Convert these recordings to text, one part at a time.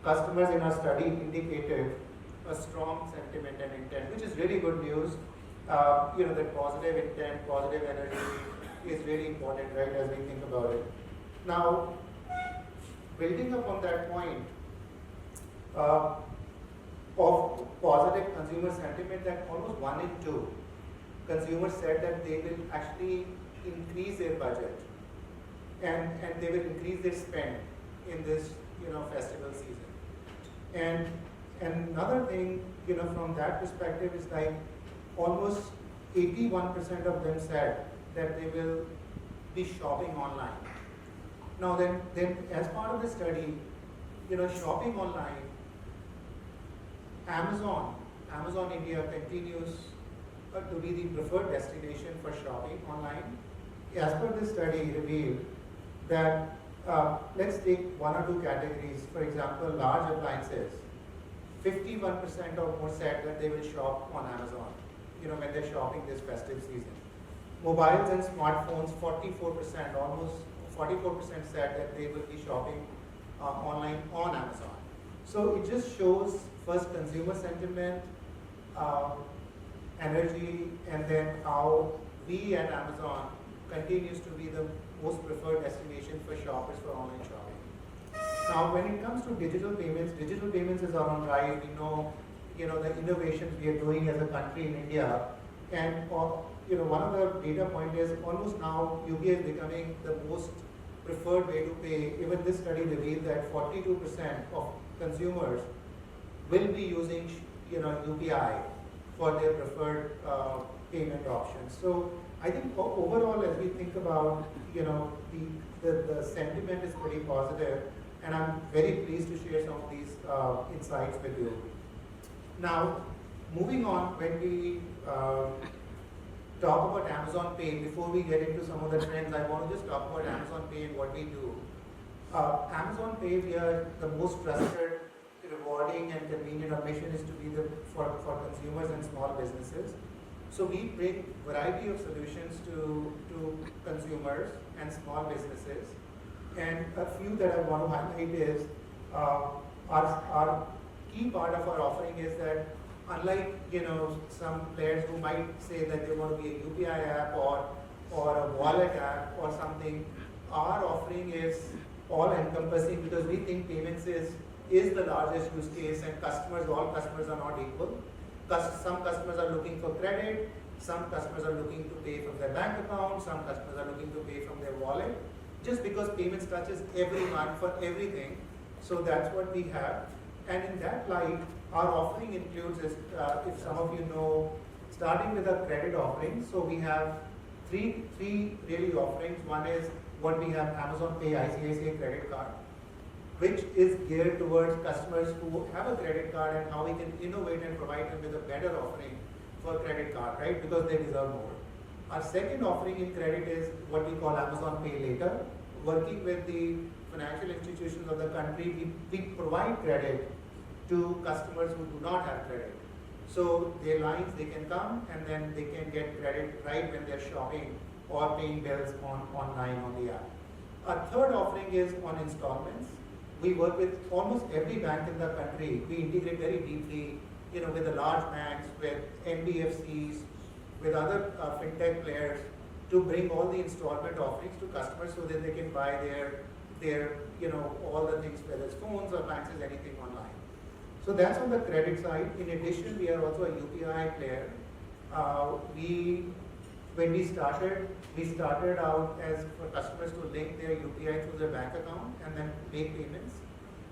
customers in our study indicated a strong sentiment and intent, which is really good news. That positive intent, positive energy is really important, right, as we think about it. Now, building upon that point of positive consumer sentiment, that almost 1 in 2 consumers said that they will actually increase their budget and they will increase their spend in this festival season. And another thing from that perspective is like almost 81% of them said that they will be shopping online. Now then as part of the study, shopping online, Amazon India continues to be the preferred destination for shopping online. As per this study revealed that let's take 1 or 2 categories. For example, large appliances. 51% or more said that they will shop on Amazon, when they're shopping this festive season. Mobiles and smartphones, 44%, almost 44% said that they will be shopping online on Amazon. So it just shows first consumer sentiment, energy, and then how we at Amazon continues to be the most preferred destination for shoppers for online shopping. Now, when it comes to digital payments is on rise. We know, the innovations we are doing as a country in India, and one of the data point is almost now UPI is becoming the most preferred way to pay. Even this study revealed that 42% of consumers will be using, UPI for their preferred payment options. So I think overall, as we think about, the sentiment is pretty positive, and I'm very pleased to share some of these insights with you. Now, moving on, when we talk about Amazon Pay, before we get into some of the trends, I want to just talk about Amazon Pay and what we do. Amazon Pay, we are the most trusted, rewarding and convenient. Our mission is to be for consumers and small businesses. So we bring variety of solutions to consumers and small businesses. And a few that I want to highlight is our key part of our offering is that unlike some players who might say that they want to be a UPI app or a wallet app or something, our offering is all encompassing because we think payments is the largest use case, and all customers are not equal. Some customers are looking for credit, some customers are looking to pay from their bank account, some customers are looking to pay from their wallet, just because payments touches everyone for everything. So that's what we have. And in that light, our offering includes, if some of you know, starting with a credit offering. So we have three really offerings. One is what we have, Amazon Pay ICICI credit card, which is geared towards customers who have a credit card and how we can innovate and provide them with a better offering for a credit card, right? Because they deserve more. Our second offering in credit is what we call Amazon Pay Later. Working with the financial institutions of the country, we provide credit to customers who do not have credit. So their lines, they can come and then they can get credit right when they're shopping or paying bills online on the app. Our third offering is on installments. We work with almost every bank in the country. We integrate very deeply, with the large banks, with NBFCs, with other fintech players to bring all the installment offerings to customers so that they can buy their all the things, whether it's phones or appliances, anything online. So that's on the credit side. In addition, we are also a UPI player. When we started out as for customers to link their UPI through their bank account and then make payments.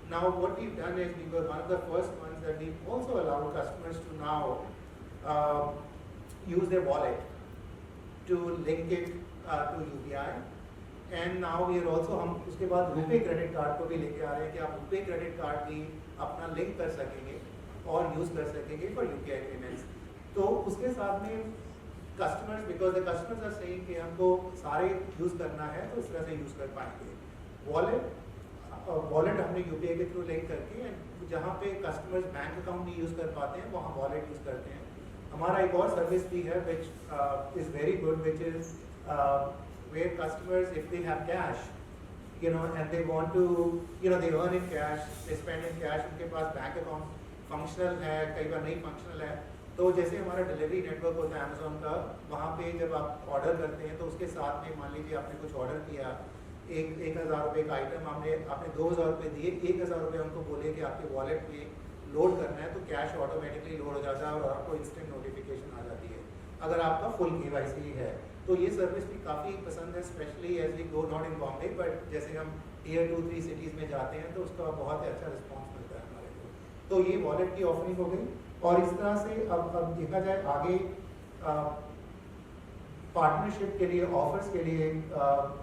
Now what we've done is we were one of the first ones that we also allow customers to now use their wallet to link it to UPI. And now we are also हम उसके बाद RuPay credit card को भी लेके आ रहे हैं कि आप रुपे क्रेडिट कार्ड भी अपना लिंक कर सकेंगे और यूज कर सकेंगे फॉर UPI पेमेंट्स. तो उसके साथ में customers, because the customers are saying कि हमको सारे यूज करना है तो इस तरह से यूज कर पाएंगे. वॉलेट हमने UPI के थ्रू लिंक करके जहाँ पे कस्टमर्स बैंक अकाउंट नहीं यूज कर पाते हैं वहाँ वॉलेट यूज करते हैं. हमारा एक और सर्विस भी है which is very good, which is where customers, if they have cash, and they want to, they earn in cash, they spend in cash, उनके पास बैंक अकाउंट फंक्शनल है, कई बार नहीं फंक्शनल है। तो जैसे हमारा डिलीवरी नेटवर्क होता है अमेज़ॉन का, वहाँ पे जब आप ऑर्डर करते हैं तो उसके साथ में मान लीजिए आपने कुछ ऑर्डर किया, 1,000 रुपये का आइटम आपने 2,000 रुपये दिए, 1,000 रुपये उनको बोले कि आपके वॉलेट में लोड करना है, तो कैश ऑटोमेटिकली लोड हो जाता है और आपको इंस्टेंट नोटिफिकेशन आ जाती है अगर आपका फुल KYC है। तो ये सर्विस भी काफ़ी पसंद है, specially as we go not in Bombay, but जैसे हम Tier 2, 3 सिटीज़ में जाते हैं तो उसका बहुत अच्छा रिस्पॉन्स मिलता है हमारे को। तो ये वॉलेट की ऑफरिंग हो गई। और इस तरह से अब देखा जाए आगे पार्टनरशिप के लिए, ऑफर्स के लिए,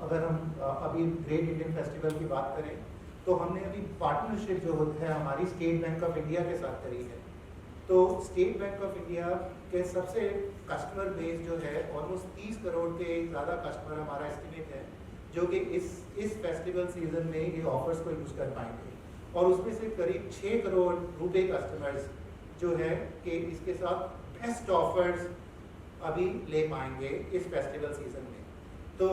अगर हम अभी ग्रेट इंडियन फेस्टिवल की बात करें तो हमने अभी पार्टनरशिप जो है हमारी स्टेट बैंक ऑफ इंडिया के साथ करी है। तो स्टेट बैंक ऑफ इंडिया के सबसे कस्टमर बेस जो है ऑलमोस्ट 30 करोड़ के ज़्यादा कस्टमर हमारा एस्टिमेट है, जो कि इस फेस्टिवल सीजन में ये ऑफर्स को यूज़ कर पाएंगे। और उसमें से करीब 6 करोड़ रुपए कस्टमर्स जो है कि इसके साथ बेस्ट ऑफर्स अभी ले पाएंगे इस फेस्टिवल सीजन में। तो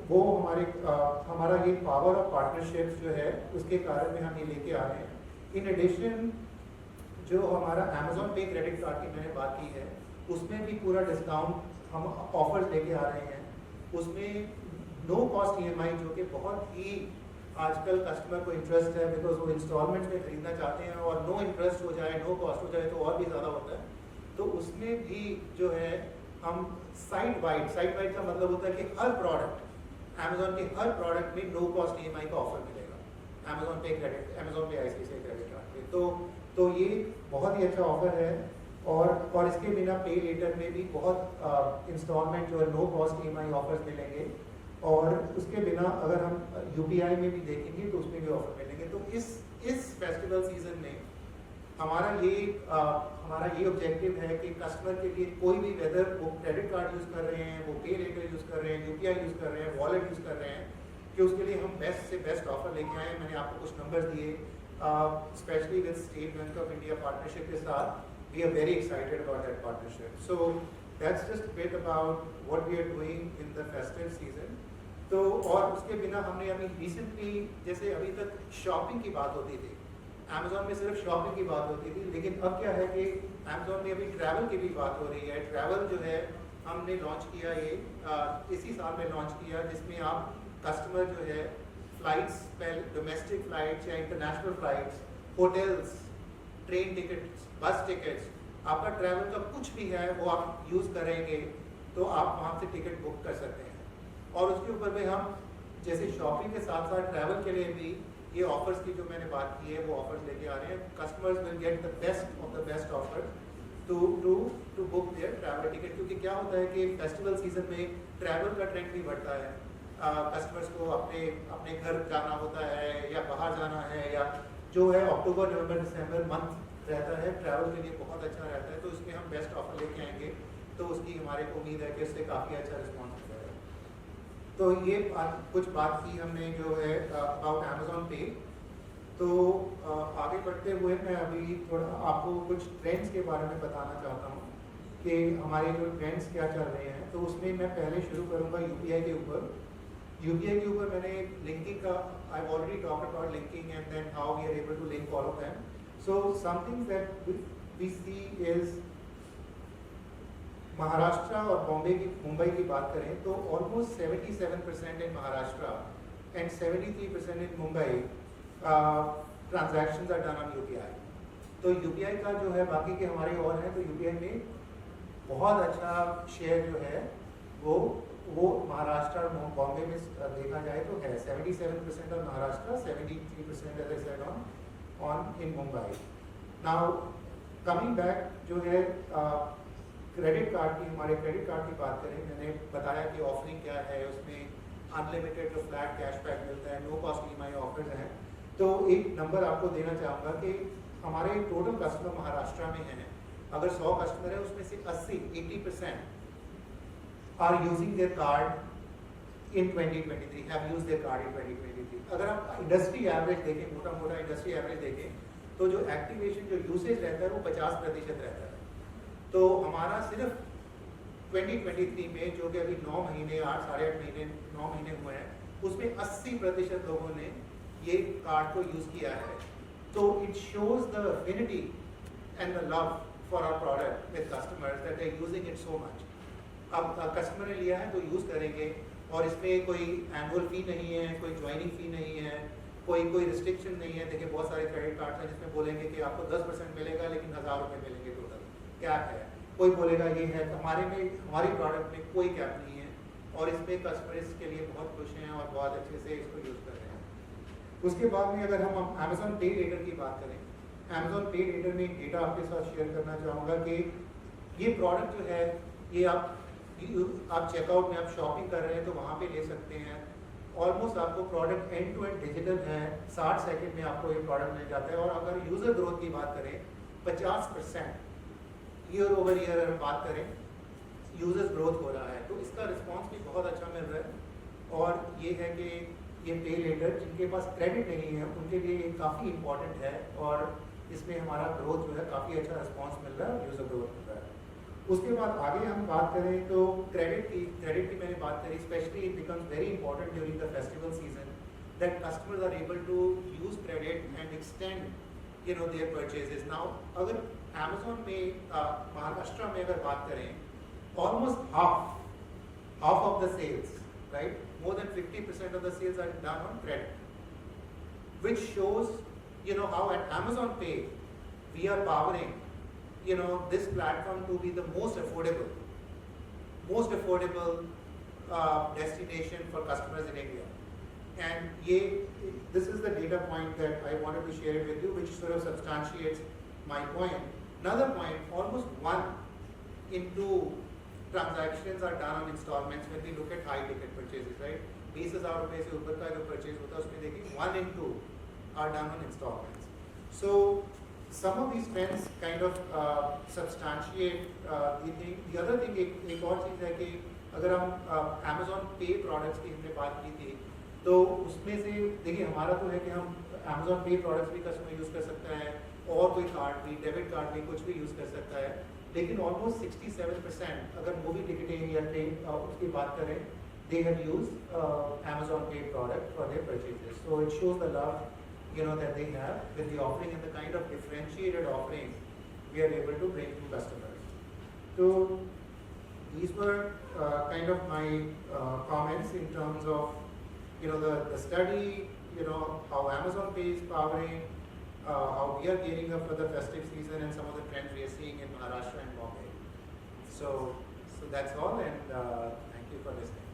वो हमारा ये पावर ऑफ पार्टनरशिप्स जो है उसके कारण में हम ये लेके आ रहे हैं। इन एडिशन जो हमारा अमेज़ॉन पे क्रेडिट कार्ड की मैंने बात की है, उसमें भी पूरा डिस्काउंट हम ऑफर्स लेके आ रहे हैं। उसमें नो कॉस्ट EMI जो कि बहुत ही आजकल कस्टमर को इंटरेस्ट है, बिकॉज वो इंस्टॉलमेंट में खरीदना चाहते हैं और नो इंटरेस्ट हो जाए, नो कॉस्ट हो जाए तो और भी ज़्यादा होता है। तो उसमें भी जो है हम साइट वाइड का मतलब होता है कि हर प्रोडक्ट अमेज़ॉन के हर प्रोडक्ट में नो कॉस्ट EMI का ऑफर मिलेगा अमेज़ॉन पे ICICI क्रेडिट कार्ड पे। तो ये बहुत ही अच्छा ऑफर है। और इसके बिना पे लेटर में भी बहुत इंस्टॉलमेंट जो है नो कॉस्ट EMI ऑफर्स मिलेंगे। और उसके बिना अगर हम UPI में भी देखेंगे तो उसमें भी ऑफर मिलेंगे। तो इस फेस्टिवल सीजन में हमारा ये ऑब्जेक्टिव है कि कस्टमर के लिए कोई भी, वेदर वो क्रेडिट कार्ड यूज़ कर रहे हैं, वो पे लेटर यूज़ कर रहे हैं, UPI यूज़ कर रहे हैं, वॉलेट यूज़ कर रहे हैं, कि उसके लिए हम बेस्ट से बेस्ट ऑफर लेके आए। मैंने आपको कुछ नंबर दिए, specially with State Bank of India partnership के साथ। We are very excited about that partnership. So that's just bit about what we are doing in the festive season. तो और उसके बिना हमने अभी रिसेंटली, जैसे अभी तक शॉपिंग की बात होती थी, अमेज़ॉन में सिर्फ शॉपिंग की बात होती थी, लेकिन अब क्या है कि अमेज़ॉन में अभी ट्रैवल की भी बात हो रही है। ट्रैवल जो है हमने लॉन्च किया, ये इसी साल में लॉन्च किया, जिसमें आप कस्टमर जो है फ्लाइट्स, डोमेस्टिक फ्लाइट्स या international flights, hotels, train tickets, बस टिकट्स, आपका ट्रैवल का कुछ भी है वो आप यूज़ करेंगे तो आप वहाँ से टिकट बुक कर सकते हैं। और उसके ऊपर में हम जैसे शॉपिंग के साथ साथ ट्रैवल के लिए भी ये ऑफर्स की जो मैंने बात की है वो ऑफर्स लेके आ रहे हैं। Customers will get the best of the best offer to book their travel ticket. क्योंकि क्या होता है कि फेस्टिवल सीजन में ट्रैवल का ट्रेंड भी बढ़ता है। कस्टमर्स को अपने घर जाना होता है या बाहर जाना है, या जो है अक्टूबर, नवंबर, दिसंबर मंथ रहता है ट्रैवल के लिए बहुत अच्छा रहता है। तो इसमें हम बेस्ट ऑफर लेके आएंगे, तो उसकी हमारे को उम्मीद है कि उससे काफ़ी अच्छा रिस्पॉन्स मिलेगा। तो ये कुछ बात की हमने जो है अबाउट अमेज़ॉन पे। तो आगे बढ़ते हुए मैं अभी थोड़ा आपको कुछ ट्रेंड्स के बारे में बताना चाहता हूँ कि हमारे जो ट्रेंड्स क्या चल रहे हैं। तो उसमें मैं पहले शुरू करूँगा UPI के ऊपर। UPI के ऊपर मैंने लिंकिंग का, I already talk about linking and then how we are able to link all of them. So something that we see is Maharashtra और मुंबई की बात करें तो almost 77% in Maharashtra and 73% in Mumbai transactions are done on UPI। तो UPI का जो है, बाकी के हमारे और हैं, तो UPI में बहुत अच्छा शेयर जो है वो महाराष्ट्र और बॉम्बे में देखा जाए तो है 77% on Maharashtra, 73% as I said on in Mumbai. Now coming back जो है क्रेडिट कार्ड की, हमारे क्रेडिट कार्ड की बात करें, मैंने बताया कि ऑफरिंग क्या है। उसमें अनलिमिटेड जो फ्लैट कैशबैक मिलता है, नो कॉस्ट EMI ऑफर्स हैं। तो एक नंबर आपको देना चाहूँगा कि हमारे टोटल कस्टमर महाराष्ट्र में हैं, अगर 100 कस्टमर है उसमें से 80% are using their card in 2023, have used their card in 2023। अगर आप इंडस्ट्री एवरेज देखें, मोटा इंडस्ट्री एवरेज देखें, तो जो एक्टिवेशन, जो यूसेज रहता है वो 50% रहता है। तो हमारा सिर्फ 2023 में, जो कि अभी 9 महीने, 8 साढ़े 8 महीने, 9 महीने हुए हैं, उसमें 80% लोगों ने ये कार्ड को यूज़ किया है। तो it shows the affinity and the love for our product with customers that they are using it so much. अब कस्टमर ने लिया है तो यूज़ करेंगे, और इसमें कोई एनुअल फ़ी नहीं है, कोई ज्वाइनिंग फ़ी नहीं है, कोई रिस्ट्रिक्शन नहीं है। देखिए बहुत सारे क्रेडिट कार्ड हैं जिसमें बोलेंगे कि आपको 10% मिलेगा लेकिन 1000 रुपये मिलेंगे टोटल, कैप है। कोई बोलेगा ये है। हमारी प्रोडक्ट में कोई कैप नहीं है, और इसमें कस्टमर इसके लिए बहुत खुश हैं और बहुत अच्छे से इसको यूज़ कर रहे हैं। उसके बाद में अगर हम अमेज़ॉन पे लेटर की बात करें, अमेज़ॉन पे लेटर में एक डेटा आपके साथ शेयर करना चाहूँगा कि ये प्रोडक्ट जो है ये आप चेकआउट में आप शॉपिंग कर रहे हैं तो वहाँ पे ले सकते हैं। ऑलमोस्ट आपको product end to end digital है, 60 सेकंड में आपको ये प्रोडक्ट मिल जाता है। और अगर यूज़र ग्रोथ की बात करें, 50% ईयर ओवर ईयर अगर बात करें यूजर्स ग्रोथ हो रहा है, तो इसका रिस्पांस भी बहुत अच्छा मिल रहा है। और ये है कि ये पे लेटर जिनके पास क्रेडिट नहीं है उनके लिए ये काफ़ी इंपॉर्टेंट है, और इसमें हमारा ग्रोथ जो है काफ़ी अच्छा रिस्पांस मिल रहा है, यूज़र ग्रोथ मिल रहा है। उसके बाद आगे हम बात करें तो क्रेडिट की मैंने बात करी। Specially it becomes very important during the festival season that customers are able to use credit and extend their purchases. Now अगर अमेज़ॉन में महाराष्ट्र में अगर बात करें, almost half of the sales, right? More than 50% of the sales are done on credit, which shows how at Amazon Pay we are powering this platform to be the most affordable destination for customers in India. And this is the data point that I wanted to share with you, which sort of substantiates my point. Another point, almost 1 in 2 transactions are done on installments when we look at high ticket purchases, right? 20,000 रुपये से ऊपर का जो purchase होता है उसमें देखिए 1 in 2 are done on installments. So some of these trends kind of substantiate the thing. The other thing, एक और चीज़ है कि अगर हम Amazon Pay products की हमने बात की थी, तो उसमें से देखिए हमारा तो है कि हम Amazon Pay products भी कस्टमर यूज़ कर सकता है, और कोई कार्ड भी, डेबिट कार्ड भी, कुछ भी यूज़ कर सकता है। लेकिन ऑलमोस्ट 67% अगर मूवी टिकटिंग या ट्रेन उसकी बात करें, they have used Amazon Pay product for their purchases. So it shows the love that they have with the offering and the kind of differentiated offering we are able to bring to customers. So these were kind of my comments in terms of the study, how Amazon Pay is powering, how we are gearing up for the festive season, and some of the trends we are seeing in Maharashtra and Bombay. So that's all, and thank you for listening.